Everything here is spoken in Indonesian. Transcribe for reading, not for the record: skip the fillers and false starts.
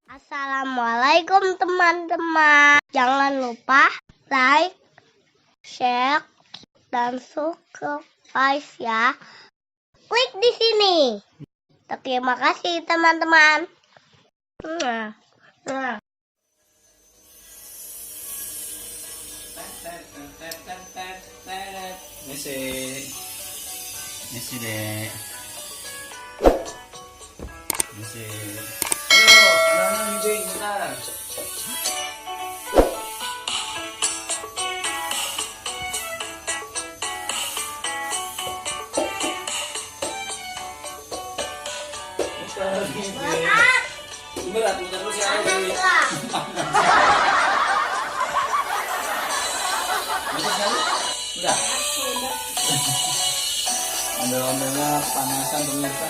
Assalamualaikum teman-teman. Jangan lupa like, share, dan subscribe ya. Klik di sini. Terima kasih teman-teman. Misi deh. Misi. Ayo, anak-anak meeting bentar. Berat, bentar terus ya. Udah. Ondel-ondelnya panasan pemirsa.